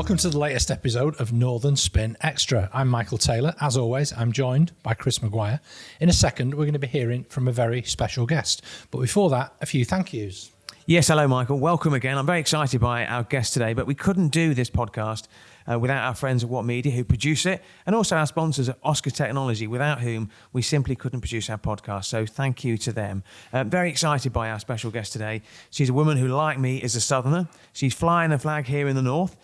Welcome to the latest episode of Northern Spin Extra. I'm Michael Taylor. As always, I'm joined by Chris Maguire. In a second, we're going to be hearing from a very special guest. But before that, a few thank yous. Yes, hello, Michael. Welcome again. I'm very excited by our guest today, but we couldn't do this podcast without our friends at What Media who produce it, and also our sponsors at Oscar Technology, without whom we simply couldn't produce our podcast. So thank you to them. Very excited by our special guest today. She's a woman who, like me, is a southerner. She's flying the flag here in the north.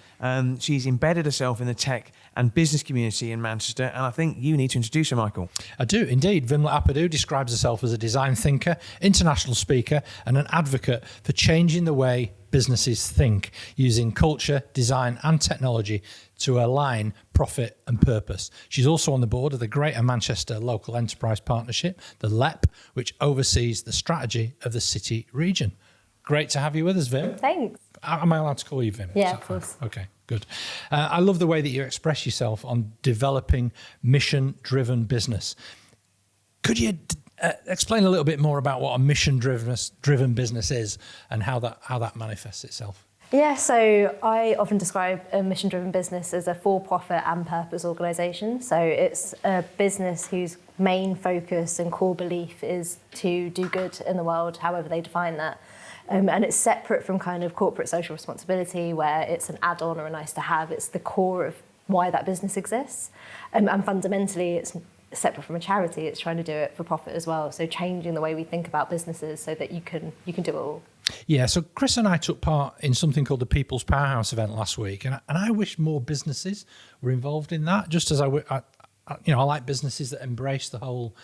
She's embedded herself in the tech and business community in Manchester, and I think you need to introduce her, Michael. I do, indeed. Vimla Appadoo describes herself as a design thinker, international speaker, and an advocate for changing the way businesses think, using culture, design and technology to align profit and purpose. She's also on the board of the Greater Manchester Local Enterprise Partnership, the LEP, which oversees the strategy of the city region. Great to have you with us, Vim. Thanks. Am I allowed to call you Vim? Yeah, of course. Okay, good. I love the way that you express yourself on developing mission-driven business. Could you explain a little bit more about what a mission-driven business is and how that manifests itself? Yeah, so I often describe a mission-driven business as a for-profit and purpose organisation. So it's a business whose main focus and core belief is to do good in the world, however they define that. And it's separate from kind of corporate social responsibility, where it's an add-on or a nice to have. It's the core of why that business exists. And fundamentally, it's separate from a charity. It's trying to do it for profit as well. So changing the way we think about businesses so that you can do it all. Yeah, so Chris and I took part in something called the People's Powerhouse event last week, and I wish more businesses were involved in that. Just as I like businesses that embrace the whole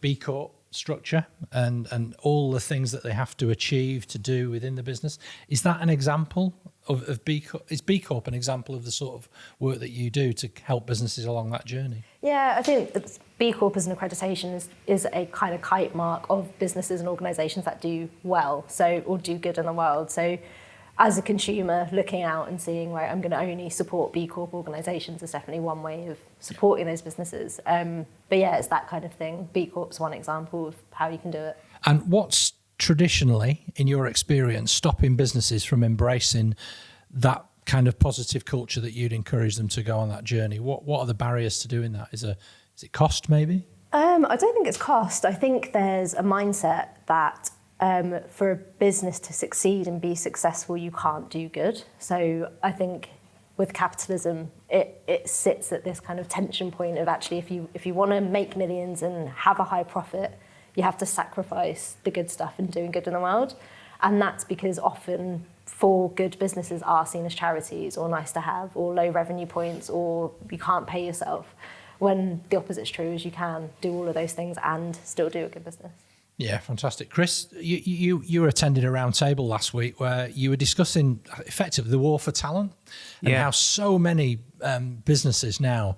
B Corp structure and all the things that they have to achieve to do within the business. Is that an example of B Corp? Is B Corp an example of the sort of work that you do to help businesses along that journey? Yeah, I think that B Corp as an accreditation is a kind of kite mark of businesses and organisations that do well, or do good in the world. So as a consumer, looking out and seeing, right, I'm going to only support B Corp organisations is definitely one way of supporting those businesses. But yeah, it's that kind of thing. B Corp's one example of how you can do it. And what's traditionally, in your experience, stopping businesses from embracing that kind of positive culture that you'd encourage them to go on that journey? What are the barriers to doing that? Is it cost, maybe? I don't think it's cost. I think there's a mindset that for a business to succeed and be successful, you can't do good. So I think with capitalism, it sits at this kind of tension point of actually, if you want to make millions and have a high profit, you have to sacrifice the good stuff and doing good in the world. And that's because often for good businesses are seen as charities or nice to have or low revenue points or you can't pay yourself, when the opposite's true, is you can do all of those things and still do a good business. Yeah, fantastic. Chris, you were attending a round table last week where you were discussing effectively the war for talent and how so many businesses now,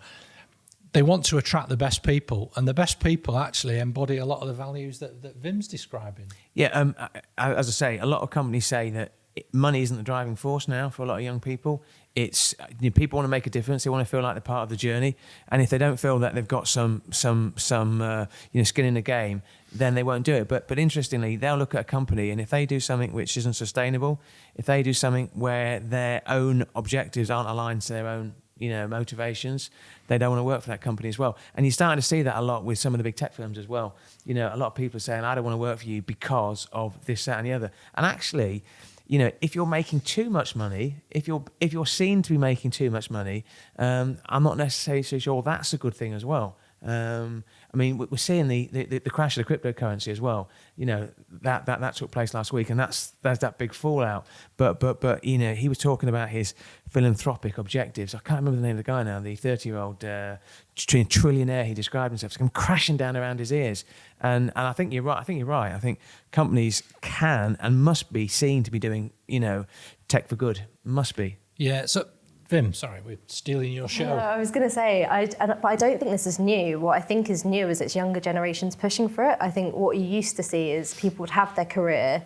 they want to attract the best people, and the best people actually embody a lot of the values that Vim's describing. Yeah, as I say, a lot of companies say that money isn't the driving force now for a lot of young people. It's people want to make a difference. They want to feel like they're part of the journey, and if they don't feel that they've got some skin in the game, then they won't do it. But interestingly, they'll look at a company, and if they do something which isn't sustainable, if they do something where their own objectives aren't aligned to their own motivations, they don't want to work for that company as well. And you're starting to see that a lot with some of the big tech firms as well. A lot of people are saying, I don't want to work for you because of this, that, and the other. And actually, if you're making too much money, if you're seen to be making too much money, I'm not necessarily so sure that's a good thing as well. We're seeing the crash of the cryptocurrency as well. That took place last week, and there's that big fallout. But he was talking about his philanthropic objectives. I can't remember the name of the guy now. The 30-year-old trillionaire, he described himself. It's come crashing down around his ears. And I think you're right. I think companies can and must be seen to be doing tech for good. Must be. Yeah. So Vim, sorry, we're stealing your show. I was going to say, but I don't think this is new. What I think is new is it's younger generations pushing for it. I think what you used to see is people would have their career,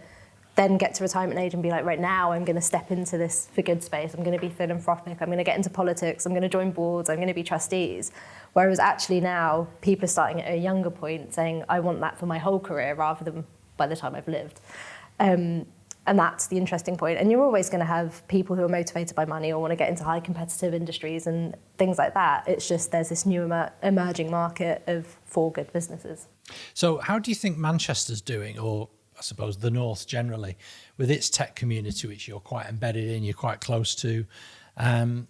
then get to retirement age and be like, right now I'm going to step into this for good space. I'm going to be philanthropic. I'm going to get into politics. I'm going to join boards. I'm going to be trustees. Whereas actually now people are starting at a younger point saying, I want that for my whole career rather than by the time I've lived. And that's the interesting point. And you're always going to have people who are motivated by money or want to get into high competitive industries and things like that. It's just there's this new emerging market for good businesses. So how do you think Manchester's doing, or I suppose the North generally, with its tech community, which you're quite embedded in, you're quite close to, and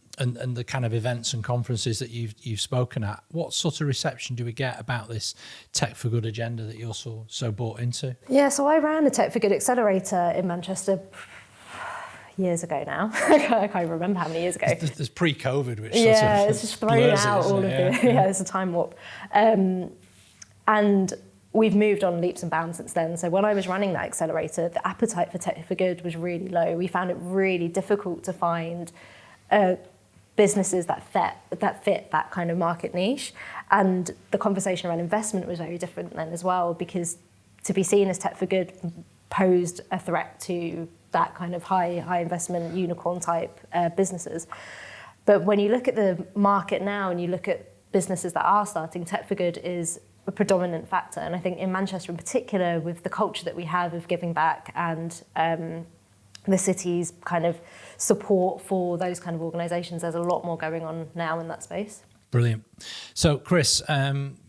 the kind of events and conferences that you've spoken at? What sort of reception do we get about this Tech for Good agenda that you're so bought into? Yeah, so I ran a Tech for Good accelerator in Manchester years ago now. I can't remember how many years ago. There's pre-COVID, which it's just thrown out all of it's a time warp. And we've moved on leaps and bounds since then. So when I was running that accelerator, the appetite for Tech for Good was really low. We found it really difficult to find businesses that fit that kind of market niche. And the conversation around investment was very different then as well, because to be seen as Tech for Good posed a threat to that kind of high investment unicorn type businesses. But when you look at the market now and you look at businesses that are starting, Tech for Good is a predominant factor. And I think in Manchester in particular, with the culture that we have of giving back and the city's kind of support for those kind of organisations, there's a lot more going on now in that space. Brilliant. So Chris,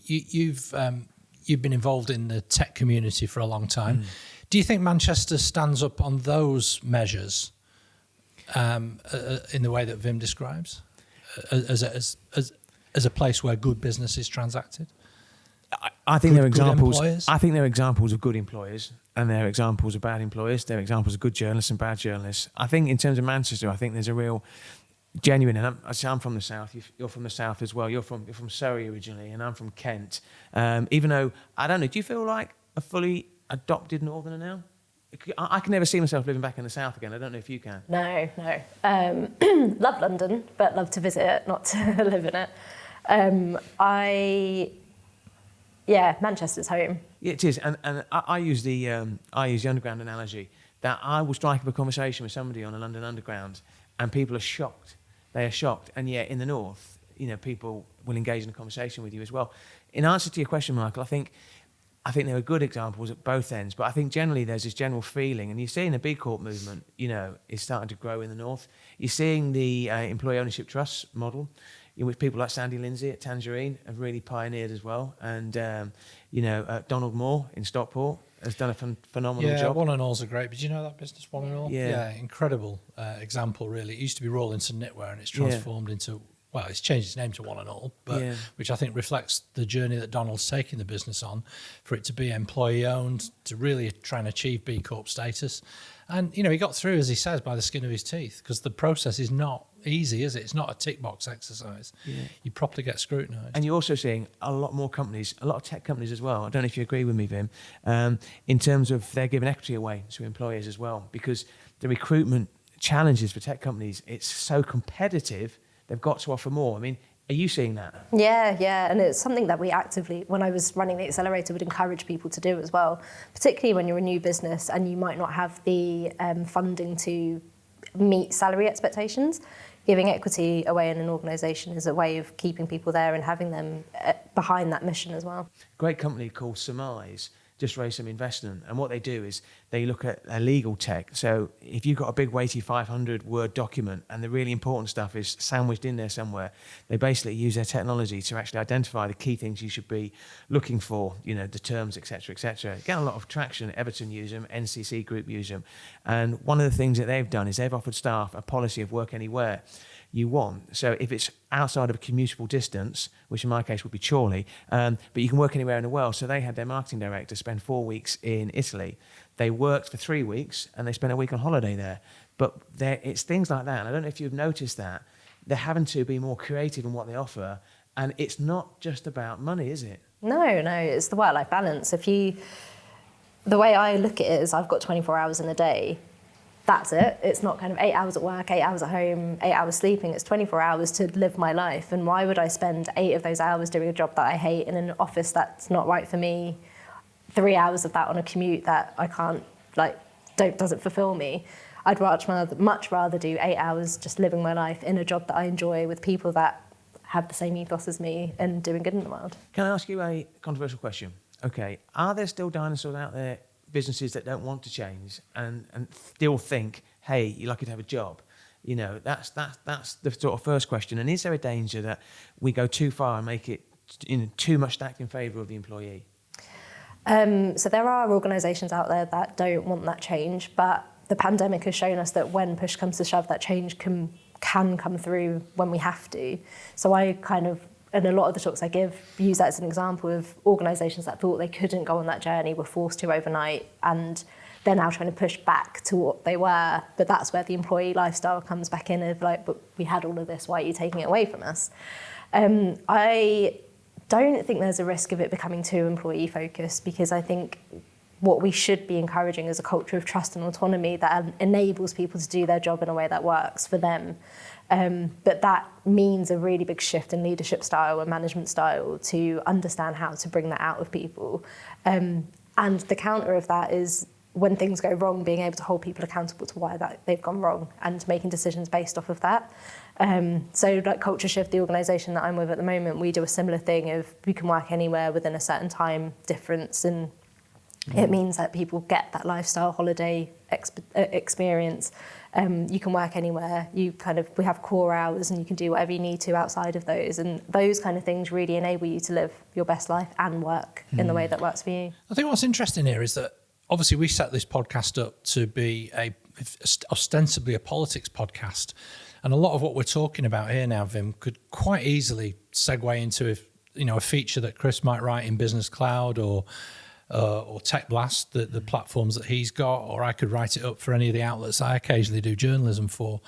you've been involved in the tech community for a long time. Do you think Manchester stands up on those measures in the way that Vim describes, as a place where good business is transacted? I think they're examples. Employers? I think they're examples of good employers, and they're examples of bad employers. They're examples of good journalists and bad journalists. I think in terms of Manchester, I think there's a real genuine. And I'm from the south. You're from the south as well. You're from Surrey originally, and I'm from Kent. Even though I don't know, do you feel like a fully adopted northerner now? I can never see myself living back in the south again. I don't know if you can. No. Love London, but love to visit it, not to live in it. Manchester's home. Yeah, it is, and I use the underground analogy that I will strike up a conversation with somebody on a London Underground, and people are shocked. They are shocked, and yet in the north, people will engage in a conversation with you as well. In answer to your question, Michael, I think there are good examples at both ends, but I think generally there's this general feeling, and you're seeing the B Corp movement, is starting to grow in the north. You're seeing the employee ownership trust model, in which people like Sandy Lindsay at Tangerine have really pioneered as well. And, Donald Moore in Stockport has done a phenomenal job. One and All's a great, but you know that business, One and All? Yeah. Incredible example, really. It used to be Rawlinson Knitwear, and it's transformed into, well, it's changed its name to One and All, but which I think reflects the journey that Donald's taking the business on, for it to be employee-owned, to really try and achieve B Corp status. And, he got through, as he says, by the skin of his teeth, because the process is not easy, is it? It's not a tick box exercise. Yeah. You properly get scrutinised. And you're also seeing a lot more companies, a lot of tech companies as well. I don't know if you agree with me, Vim, in terms of they're giving equity away to employers as well, because the recruitment challenges for tech companies, it's so competitive, they've got to offer more. I mean, are you seeing that? Yeah, and it's something that we actively, when I was running the accelerator, would encourage people to do as well, particularly when you're a new business and you might not have the funding to meet salary expectations. Giving equity away in an organisation is a way of keeping people there and having them behind that mission as well. Great company called Surmise just raised some investment, and what they do is they look at a legal tech. So if you've got a big weighty 500 word document and the really important stuff is sandwiched in there somewhere, they basically use their technology to actually identify the key things you should be looking for, the terms, etc., etc. Get a lot of traction. Everton use them, NCC Group use them, and one of the things that they've done is they've offered staff a policy of work anywhere you want. So if it's outside of a commutable distance, which in my case would be Chorley, but you can work anywhere in the world. So they had their marketing director spend 4 weeks in Italy. They worked for 3 weeks and they spent a week on holiday there. But it's things like that. And I don't know if you've noticed that. They're having to be more creative in what they offer. And it's not just about money, is it? No, it's the work-life balance. The way I look at it is I've got 24 hours in a day. That's it. It's not kind of 8 hours at work, 8 hours at home, 8 hours sleeping. It's 24 hours to live my life. And why would I spend 8 of those hours doing a job that I hate in an office that's not right for me, 3 hours of that on a commute that I can't, doesn't fulfill me? I'd much rather do 8 hours just living my life in a job that I enjoy with people that have the same ethos as me and doing good in the world. Can I ask you a controversial question? Okay, are there still dinosaurs out there businesses that don't want to change and still think, hey, you're lucky to have a job. You know, that's the sort of first question. And is there a danger that we go too far and make it too much stacked in favour of the employee? So there are organisations out there that don't want that change, but the pandemic has shown us that when push comes to shove, that change can come through when we have to. So I kind of, in a lot of the talks I give, use that as an example of organisations that thought they couldn't go on that journey, were forced to overnight, and they're now trying to push back to what they were. But that's where the employee lifestyle comes back in of like, but we had all of this, why are you taking it away from us? I don't think there's a risk of it becoming too employee focused, because I think what we should be encouraging is a culture of trust and autonomy that enables people to do their job in a way that works for them. But that means a really big shift in leadership style and management style to understand how to bring that out of people. And the counter of that is, when things go wrong, being able to hold people accountable to why that they've gone wrong and making decisions based off of that. So like Culture Shift, the organisation that I'm with at the moment, we do a similar thing of we can work anywhere within a certain time difference, and it means that people get that lifestyle holiday experience. You can work anywhere. We have core hours, and you can do whatever you need to outside of those. And those kind of things really enable you to live your best life and work in the way that works for you. I think what's interesting here is that obviously we set this podcast up to be ostensibly a politics podcast. And a lot of what we're talking about here now, Vim, could quite easily segue into a feature that Chris might write in Business Cloud or Tech Blast, the platforms that he's got, or I could write it up for any of the outlets I occasionally do journalism for.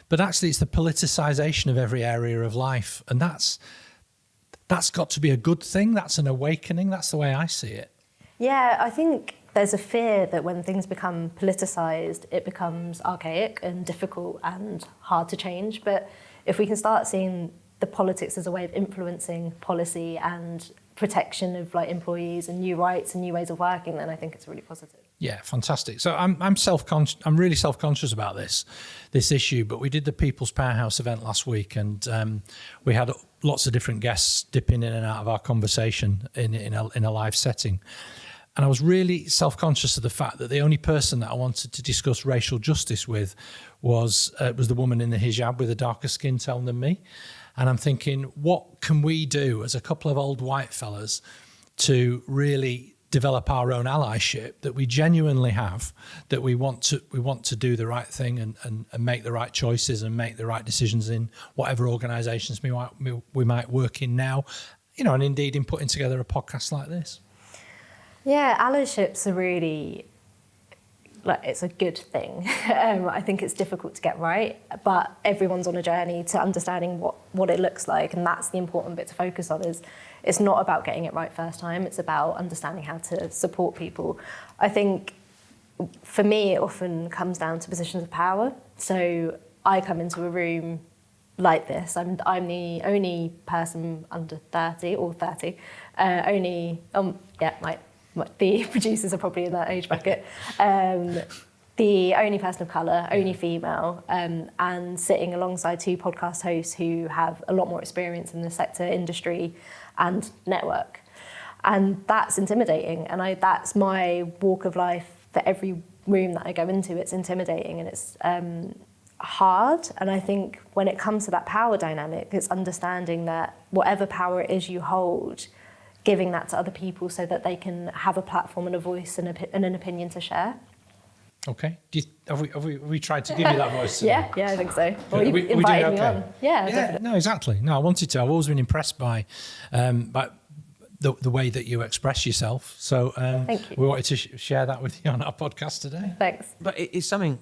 But actually, it's the politicisation of every area of life, and that's got to be a good thing. That's an awakening. That's the way I see it. Yeah, I think there's a fear that when things become politicised, it becomes archaic and difficult and hard to change. But if we can start seeing the politics as a way of influencing policy and protection of like employees and new rights and new ways of working, then I think it's really positive. Yeah, fantastic. So I'm self-conscious. I'm really self-conscious about this issue. But we did the People's Powerhouse event last week, and we had lots of different guests dipping in and out of our conversation in a live setting. And I was really self-conscious of the fact that the only person that I wanted to discuss racial justice with was the woman in the hijab with a darker skin tone than me. And I'm thinking, what can we do as a couple of old white fellas to really develop our own allyship that we genuinely have, that we want to do the right thing and make the right choices and make the right decisions in whatever organisations we might work in now, and indeed in putting together a podcast like this. Yeah, allyships are really, it's a good thing. I think it's difficult to get right, but everyone's on a journey to understanding what it looks like, and that's the important bit to focus on. Is it's not about getting it right first time, it's about understanding how to support people. I think for me it often comes down to positions of power. So I come into a room like this, I'm the only person under 30 or 30, the producers are probably in that age bracket. The only person of colour, only female, and sitting alongside two podcast hosts who have a lot more experience in the sector, industry and network. And that's intimidating. And that's my walk of life for every room that I go into. It's intimidating and it's hard. And I think when it comes to that power dynamic, it's understanding that whatever power it is you hold, giving that to other people so that they can have a platform and a voice and an opinion to share. Okay. Have we tried to give you that voice? Yeah, I think so. Well, you invited me on. Yeah, definitely. No, exactly. No, I wanted to. I've always been impressed by the way that you express yourself. So thank you. We wanted to share that with you on our podcast today. Thanks. But it's something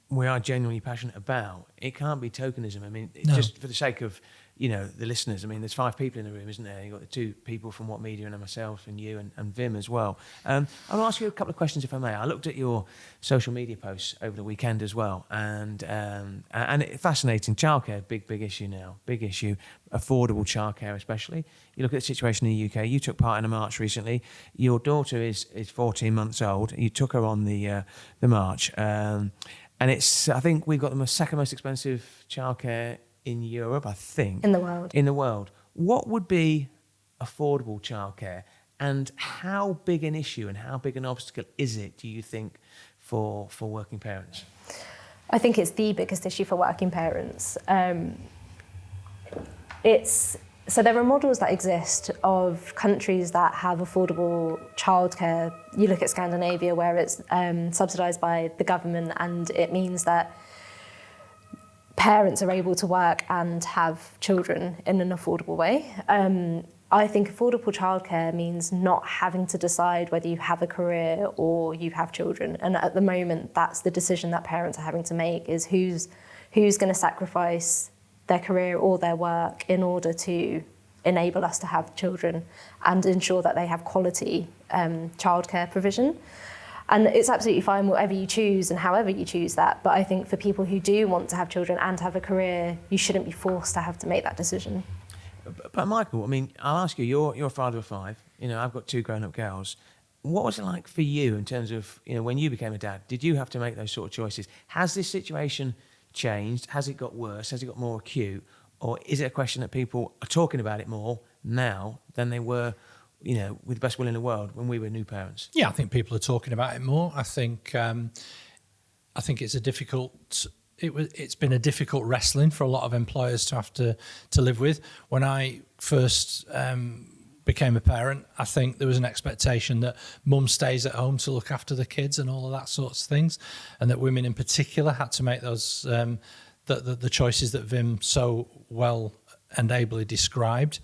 we are genuinely passionate about. It can't be tokenism. I mean, just for the sake of the listeners, I mean, there's 5 people in the room, isn't there? You've got the 2 people from What Media and myself and you and Vim as well. I'll ask you a couple of questions if I may. I looked at your social media posts over the weekend as well, and it's fascinating. Childcare, big issue now, big issue. Affordable childcare especially. You look at the situation in the UK. You took part in a march recently. Your daughter is 14 months old. You took her on the march, and I think we've got the second most expensive childcare in Europe, I think. In the world. What would be affordable childcare? And how big an issue and how big an obstacle is it, do you think, for working parents? I think it's the biggest issue for working parents. So there are models that exist of countries that have affordable childcare. You look at Scandinavia, where it's subsidised by the government, and it means that parents are able to work and have children in an affordable way. I think affordable childcare means not having to decide whether you have a career or you have children. And at the moment, that's the decision that parents are having to make, is who's going to sacrifice their career or their work in order to enable us to have children and ensure that they have quality childcare provision. And it's absolutely fine whatever you choose and however you choose that. But I think for people who do want to have children and have a career, you shouldn't be forced to have to make that decision. But Michael, I mean, I'll ask you, you're a father of 5. You know, I've got 2 grown-up girls. What was it like for you in terms of, you know, when you became a dad? Did you have to make those sort of choices? Has this situation changed? Has it got worse? Has it got more acute? Or is it a question that people are talking about it more now than they were, you know, with the best will in the world when we were new parents? Yeah, I think people are talking about it more. I think it's a difficult. It's been a difficult wrestling for a lot of employers to have to live with. When I first became a parent, I think there was an expectation that mum stays at home to look after the kids and all of that sorts of things, and that women in particular had to make those the choices that Vim so well and ably described.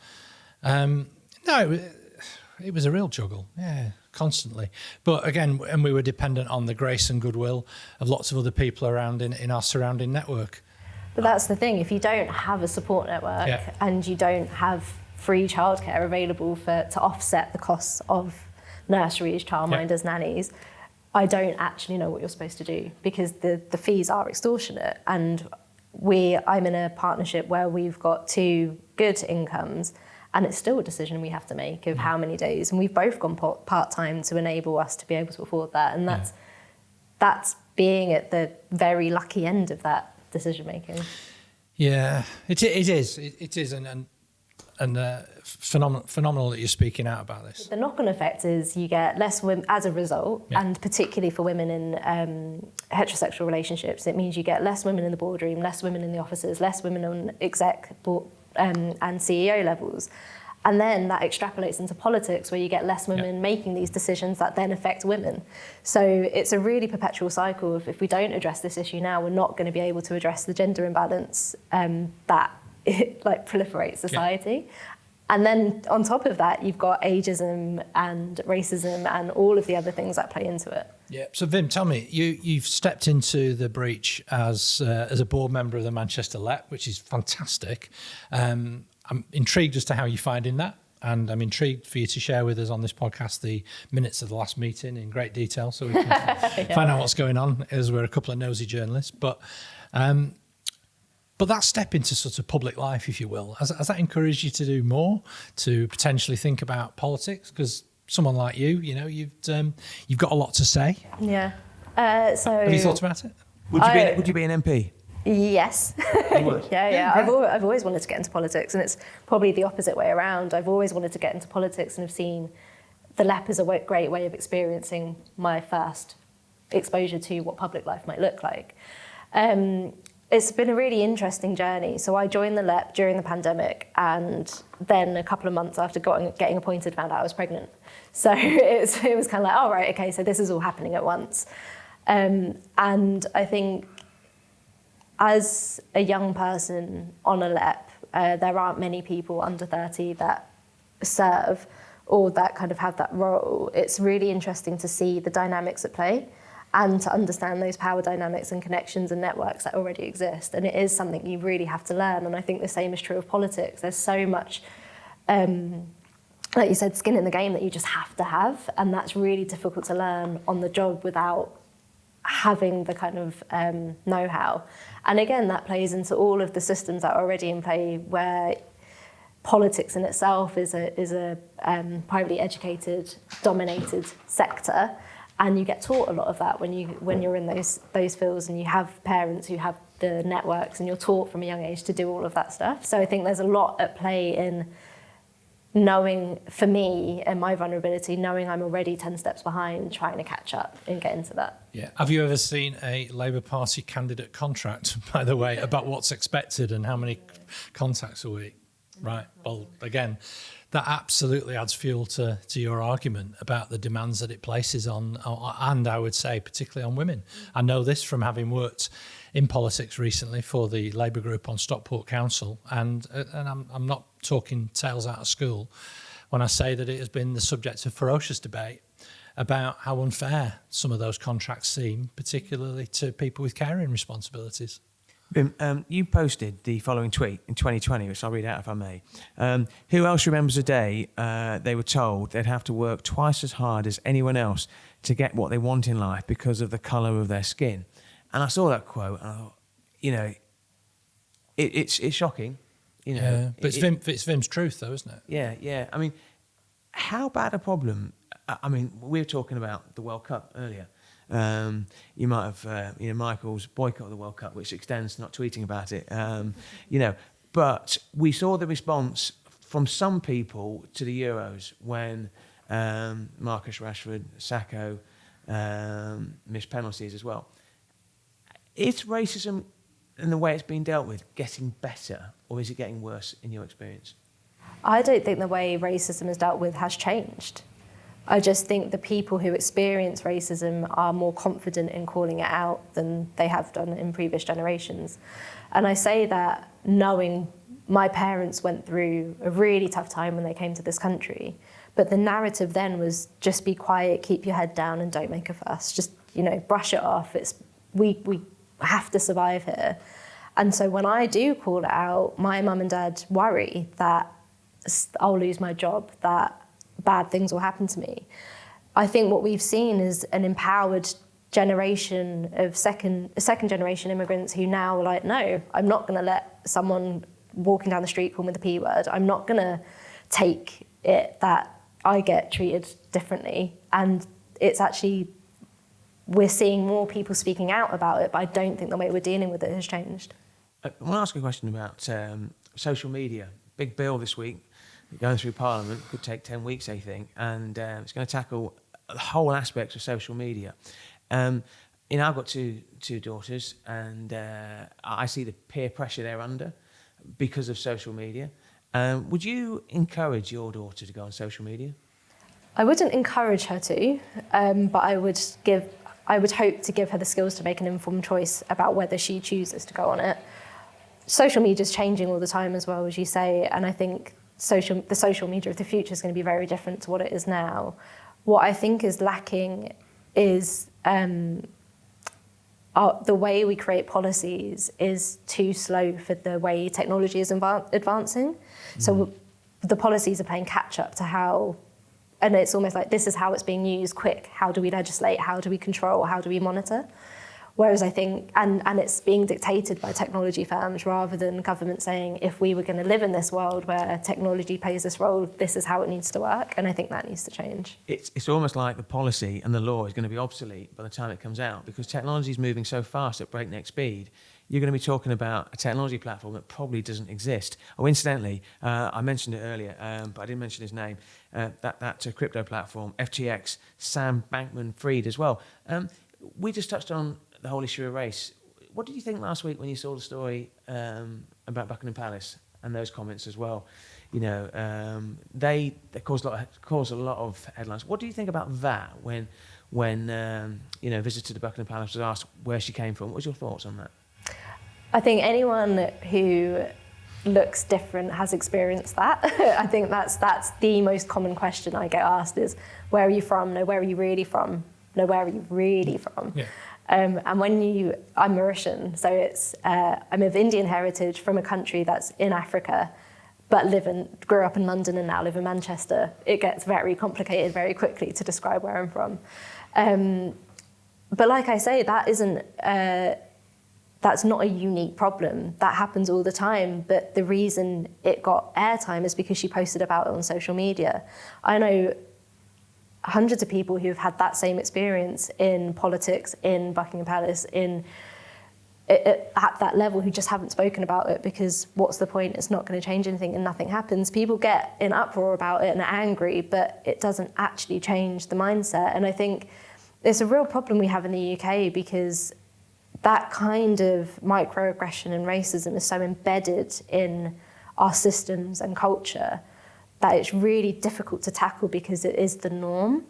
It was a real juggle, yeah, constantly. But again, and we were dependent on the grace and goodwill of lots of other people around in our surrounding network. But that's the thing, if you don't have a support network and you don't have free childcare available to offset the costs of nurseries, childminders, nannies, I don't actually know what you're supposed to do, because the fees are extortionate. And I'm in a partnership where we've got 2 good incomes, and it's still a decision we have to make of how many days. And we've both gone part-time to enable us to be able to afford that. And that's being at the very lucky end of that decision-making. Yeah, it is. It is. And phenomenal that you're speaking out about this. The knock-on effect is you get less women as a result, and particularly for women in heterosexual relationships, it means you get less women in the boardroom, less women in the offices, less women on exec board, and CEO levels. And then that extrapolates into politics, where you get less women making these decisions that then affect women. So it's a really perpetual cycle of, if we don't address this issue now, we're not going to be able to address the gender imbalance that proliferates society. And then on top of that, you've got ageism and racism and all of the other things that play into it. Yeah. So Vim, tell me, you've stepped into the breach as a board member of the Manchester LEP, which is fantastic. I'm intrigued as to how you're finding that, and I'm intrigued for you to share with us on this podcast the minutes of the last meeting in great detail, so we can find out what's going on, as we're a couple of nosy journalists. But that step into sort of public life, if you will, has that encouraged you to do more, to potentially think about politics? Because someone like you, you know, you've got a lot to say. Yeah. So have you thought about it? Would you be an MP? Yes. You would? Yeah. I've always wanted to get into politics, and it's probably the opposite way around. I've always wanted to get into politics, and have seen the LEP as a great way of experiencing my first exposure to what public life might look like. It's been a really interesting journey. So I joined the LEP during the pandemic, and then a couple of months after getting appointed, found out I was pregnant. So it was kind of like, oh, right, okay, so this is all happening at once. And I think as a young person on a LEP, there aren't many people under 30 that serve or that kind of have that role. It's really interesting to see the dynamics at play, and to understand those power dynamics and connections and networks that already exist. And it is something you really have to learn. And I think the same is true of politics. There's so much, like you said, skin in the game that you just have to have. And that's really difficult to learn on the job without having the kind of know-how. And again, that plays into all of the systems that are already in play, where politics in itself is a privately educated, dominated sector. And you get taught a lot of that when you're in those fields, and you have parents who have the networks, and you're taught from a young age to do all of that stuff. So I think there's a lot at play in knowing, for me and my vulnerability, knowing I'm already 10 steps behind, trying to catch up and get into that. Yeah. Have you ever seen a Labour Party candidate contract, by the way, about what's expected and how many contacts a week? Right. Well, again, that absolutely adds fuel to your argument about the demands that it places on, and I would say particularly on women. I know this from having worked in politics recently for the Labour group on Stockport Council, and I'm not talking tales out of school when I say that it has been the subject of ferocious debate about how unfair some of those contracts seem, particularly to people with caring responsibilities. Vim, you posted the following tweet in 2020, which I'll read out if I may. Who else remembers a day they were told they'd have to work twice as hard as anyone else to get what they want in life because of the colour of their skin? And I saw that quote, and I thought, you know, it's shocking. You know, yeah, but it's Vim's truth, though, isn't it? Yeah, yeah. I mean, how bad a problem? I mean, we were talking about the World Cup earlier. You might have, Michael's boycott of the World Cup, which extends to not tweeting about it. But we saw the response from some people to the Euros when Marcus Rashford, Sacco missed penalties as well. Is racism and the way it's being dealt with getting better, or is it getting worse in your experience? I don't think the way racism is dealt with has changed. I just think the people who experience racism are more confident in calling it out than they have done in previous generations. And I say that knowing my parents went through a really tough time when they came to this country, but the narrative then was just be quiet, keep your head down and don't make a fuss. Just, brush it off. We have to survive here. And so when I do call it out, my mum and dad worry that I'll lose my job, that bad things will happen to me. I think what we've seen is an empowered generation of second generation immigrants who now are like, no, I'm not going to let someone walking down the street call me the P word. I'm not going to take it that I get treated differently. And it's actually, we're seeing more people speaking out about it, but I don't think the way we're dealing with it has changed. I want to ask a question about social media. Big bill this week, going through Parliament, could take 10 weeks, I think, and it's going to tackle the whole aspects of social media. I've got two daughters, and I see the peer pressure they're under because of social media. Would you encourage your daughter to go on social media? I wouldn't encourage her to, but I would hope to give her the skills to make an informed choice about whether she chooses to go on it. Social media is changing all the time as well, as you say, and I think the social media of the future is going to be very different to what it is now. What I think is lacking is the way we create policies is too slow for the way technology is advancing. So the policies are playing catch up to how, and it's almost like this is how it's being used, quick. How do we legislate? How do we control? How do we monitor? Whereas I think, and it's being dictated by technology firms rather than government saying, if we were going to live in this world where technology plays this role, this is how it needs to work. And I think that needs to change. It's almost like the policy and the law is going to be obsolete by the time it comes out, because technology is moving so fast at breakneck speed. You're going to be talking about a technology platform that probably doesn't exist. Oh, incidentally, I mentioned it earlier, but I didn't mention his name. That crypto platform, FTX, Sam Bankman-Fried as well. We just touched on the whole issue of race. What did you think last week when you saw the story about Buckingham Palace and those comments as well? They caused a lot of headlines. What do you think about that when a visitor to Buckingham Palace was asked where she came from? What was your thoughts on that? I think anyone who looks different has experienced that. I think that's the most common question I get asked is, where are you from? No, where are you really from? No, where are you really from? Yeah. And I'm Mauritian, so I'm of Indian heritage from a country that's in Africa, but grew up in London and now live in Manchester. It gets very complicated very quickly to describe where I'm from. But like I say, that's not a unique problem. That happens all the time, but the reason it got airtime is because she posted about it on social media. I know hundreds of people who've had that same experience in politics, in Buckingham Palace, in at that level who just haven't spoken about it, because what's the point? It's not going to change anything and nothing happens. People get in uproar about it and are angry, but it doesn't actually change the mindset. And I think it's a real problem we have in the UK, because that kind of microaggression and racism is so embedded in our systems and culture that it's really difficult to tackle, because it is the norm.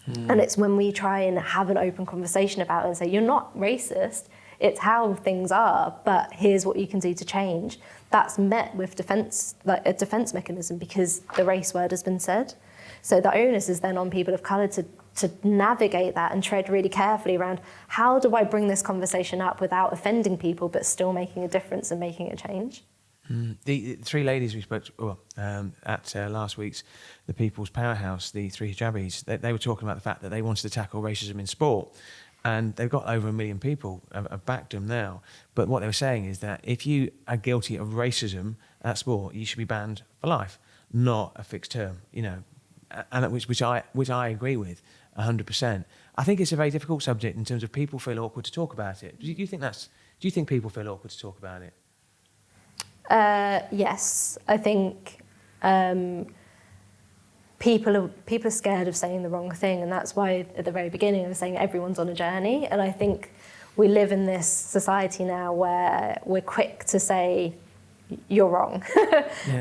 And it's when we try and have an open conversation about it and say, you're not racist, it's how things are, but here's what you can do to change. That's met with defense, like a defense mechanism, because the race word has been said. So the onus is then on people of colour to navigate that and tread really carefully around, how do I bring this conversation up without offending people but still making a difference and making a change? The three ladies we spoke to at last week's The People's Powerhouse, the three hijabis, they were talking about the fact that they wanted to tackle racism in sport, and they've got over 1 million people have backed them now. But what they were saying is that if you are guilty of racism at sport, you should be banned for life, not a fixed term, you know, and which I agree with 100%. I think it's a very difficult subject in terms of people feel awkward to talk about it. Do you think people feel awkward to talk about it? Yes, I think people are scared of saying the wrong thing, and that's why at the very beginning I was saying everyone's on a journey. And I think we live in this society now where we're quick to say you're wrong,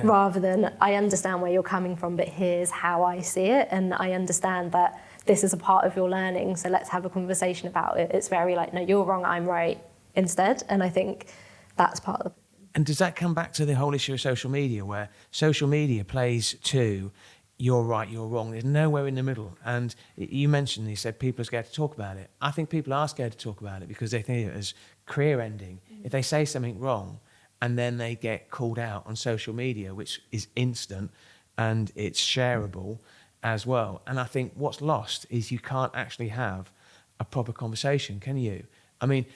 rather than I understand where you're coming from, but here's how I see it, and I understand that this is a part of your learning, so let's have a conversation about it. It's very like, no, you're wrong, I'm right instead. And I think that's part of the... And does that come back to the whole issue of social media, where social media plays to you're right, you're wrong? There's nowhere in the middle. And you mentioned, you said people are scared to talk about it. I think people are scared to talk about it because they think of it as career ending. If they say something wrong and then they get called out on social media, which is instant and it's shareable as well. And I think what's lost is you can't actually have a proper conversation, can you? I mean,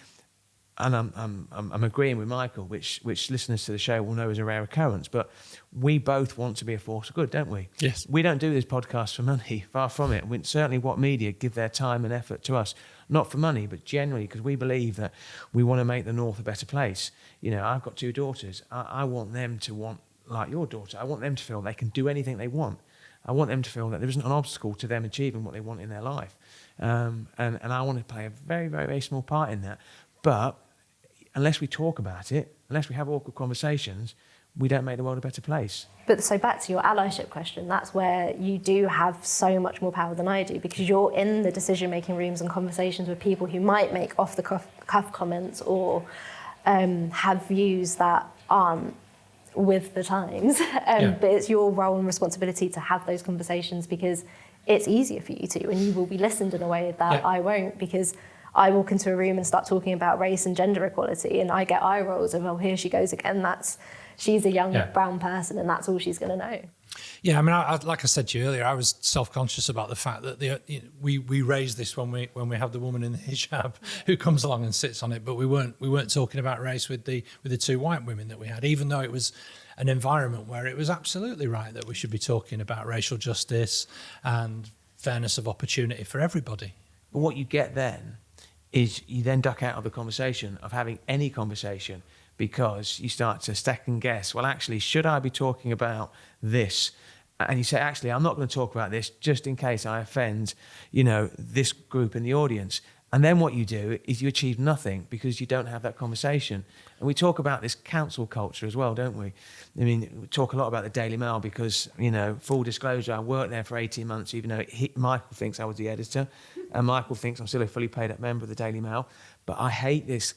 and I'm agreeing with Michael, which listeners to the show will know is a rare occurrence, but we both want to be a force of good, don't we? Yes. We don't do this podcast for money, far from it. Certainly what media give their time and effort to us, not for money, but generally because we believe that we want to make the North a better place. You know, I've got 2 daughters. I want them to want like your daughter. I want them to feel they can do anything they want. I want them to feel that there isn't an obstacle to them achieving what they want in their life. And I want to play a very, very, very small part in that. But unless we talk about it, unless we have awkward conversations, we don't make the world a better place. But so back to your allyship question, that's where you do have so much more power than I do, because you're in the decision-making rooms and conversations with people who might make off-the-cuff comments or have views that aren't with the times. But it's your role and responsibility to have those conversations, because it's easier for you to, and you will be listened in a way that I won't, because I walk into a room and start talking about race and gender equality, and I get eye rolls of, oh, here she goes again. She's a young brown person, and that's all she's going to know. Yeah, I mean, like I said to you earlier, I was self-conscious about the fact that we raise this when we have the woman in the hijab who comes along and sits on it, but we weren't talking about race with the 2 white women that we had, even though it was an environment where it was absolutely right that we should be talking about racial justice and fairness of opportunity for everybody. But what you get then is you then duck out of the conversation, of having any conversation, because you start to second guess, well, actually, should I be talking about this? And you say, actually, I'm not going to talk about this just in case I offend, this group in the audience. And then what you do is you achieve nothing because you don't have that conversation. And we talk about this council culture as well, don't we? I mean, we talk a lot about the Daily Mail because, full disclosure, I worked there for 18 months, even though Michael thinks I was the editor. And Michael thinks I'm still a fully paid up member of the Daily Mail. But I hate this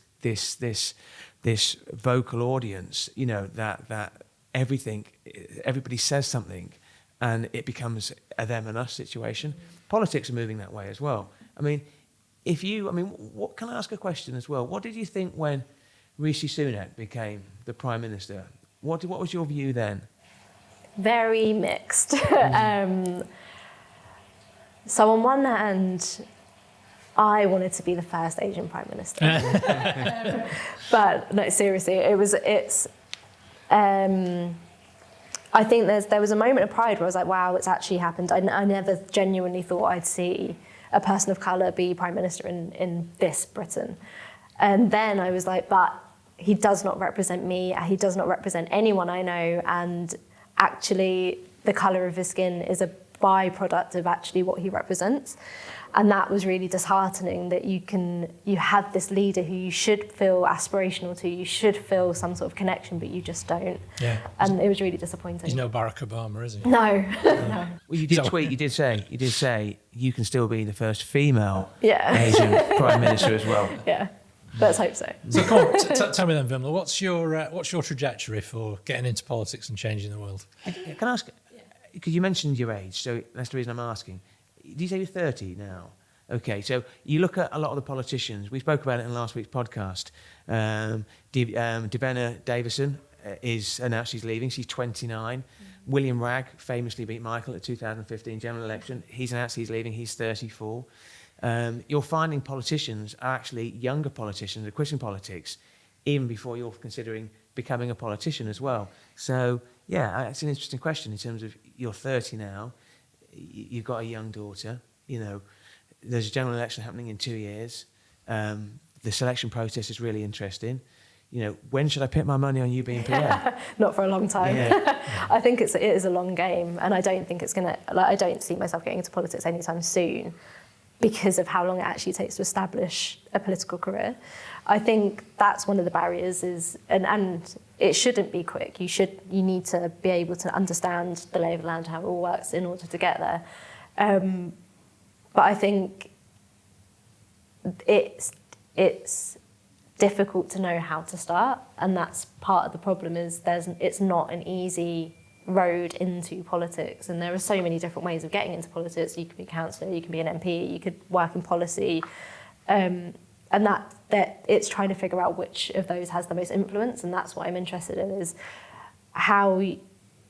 vocal audience, that everybody says something and it becomes a them and us situation. Politics are moving that way as well. I mean, what can I ask a question as well? What did you think when Rishi Sunak became the Prime Minister? What was your view then? Very mixed. So on one hand, I wanted to be the first Asian Prime Minister. But no, seriously, I think there was a moment of pride where I was like, wow, it's actually happened. I never genuinely thought I'd see a person of colour be Prime Minister in this Britain. And then I was like, but he does not represent me. He does not represent anyone I know. And actually, the colour of his skin is a byproduct of actually what he represents. And that was really disheartening, that you have this leader who you should feel aspirational to, you should feel some sort of connection, but you just don't. Yeah. And it was really disappointing. He's no Barack Obama, is he? No. No. Well, you did tweet. You did say you can still be the first female Yeah. Asian prime minister as well. Yeah. Let's hope so. So come on, tell me then, Vimla, what's your trajectory for getting into politics and changing the world? Can I ask? Because you mentioned your age, so that's the reason I'm asking. Did you say you're 30 now? Okay, so you look at a lot of the politicians. We spoke about it in last week's podcast. Devena Davison is announced she's leaving. She's 29. William Ragg famously beat Michael at the 2015 general election. He's announced he's leaving. He's 34. You're finding politicians are actually younger politicians are quitting politics even before you're considering becoming a politician as well. So, yeah, it's an interesting question in terms of you're 30 now. You've got a young daughter, there's a general election happening in 2 years. The selection process is really interesting. When should I put my money on you being PM? Not for a long time. Yeah. I think it is a long game, and I don't think it's I don't see myself getting into politics anytime soon because of how long it actually takes to establish a political career. I think that's one of the barriers and it shouldn't be quick. You need to be able to understand the lay of the land, how it all works in order to get there. But I think it's difficult to know how to start, and that's part of the problem. It's not an easy road into politics, and there are so many different ways of getting into politics. You could be a councillor, you can be an MP, you could work in policy, and that it's trying to figure out which of those has the most influence, and that's what I'm interested in. Is how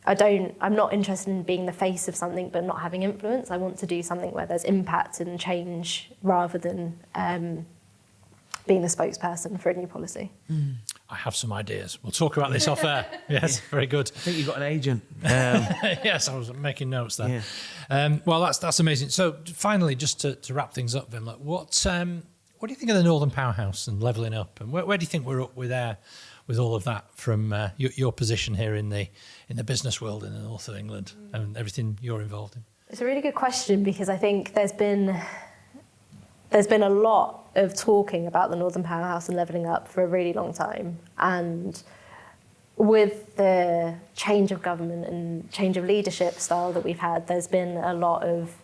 I'm not interested in being the face of something but not having influence. I want to do something where there's impact and change rather than being the spokesperson for a new policy. I have some ideas. We'll talk about this off air. Yes, very good. I think you've got an agent. Yes, I was making notes there. Yeah. Well, that's amazing. So finally, just to wrap things up, Vimla, what do you think of the Northern Powerhouse and levelling up? And where do you think we're up with all of that from your position here in the business world in the north of England and everything you're involved in? It's a really good question, because I think there's been a lot of talking about the Northern Powerhouse and levelling up for a really long time. And with the change of government and change of leadership style that we've had, there's been a lot of,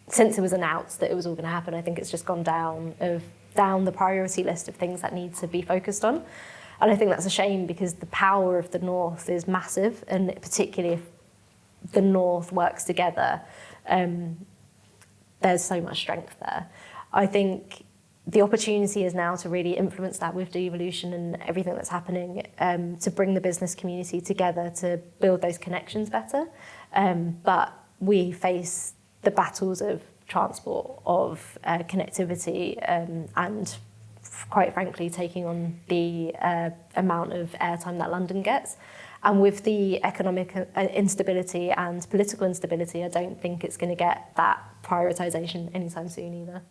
since it was announced that it was all going to happen, I think it's just gone down the priority list of things that need to be focused on. And I think that's a shame, because the power of the North is massive, and particularly if the North works together, there's so much strength there. I think the opportunity is now to really influence that with devolution and everything that's happening, to bring the business community together to build those connections better. But we face the battles of transport, of connectivity, and quite frankly taking on the amount of airtime that London gets. And with the economic instability and political instability, I don't think it's going to get that prioritisation anytime soon either.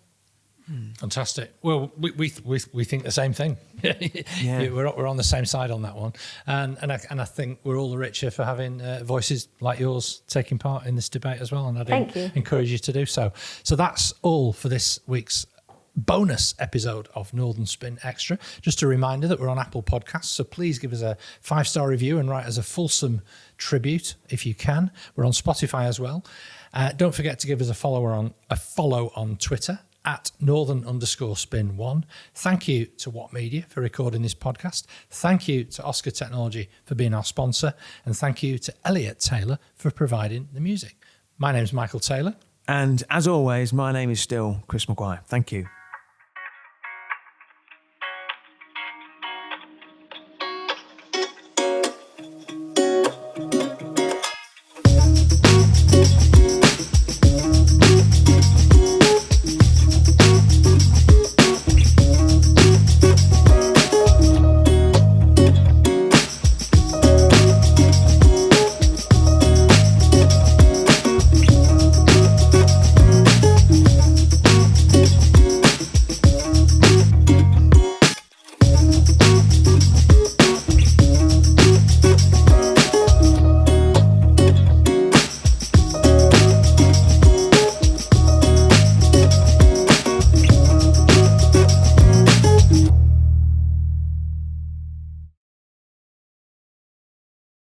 Fantastic. Well, we think the same thing. Yeah. We're on the same side on that one, and I think we're all the richer for having voices like yours taking part in this debate as well. And I'd encourage you to do so. So that's all for this week's bonus episode of Northern Spin Extra. Just a reminder that we're on Apple Podcasts, so please give us a 5-star review and write us a fulsome tribute if you can. We're on Spotify as well. Don't forget to give us a follow on Twitter at Northern_Spin1. Thank you to What Media for recording this podcast. Thank you to Oscar Technology for being our sponsor. And thank you to Elliot Taylor for providing the music. My name's Michael Taylor. And as always, my name is still Chris Maguire. Thank you.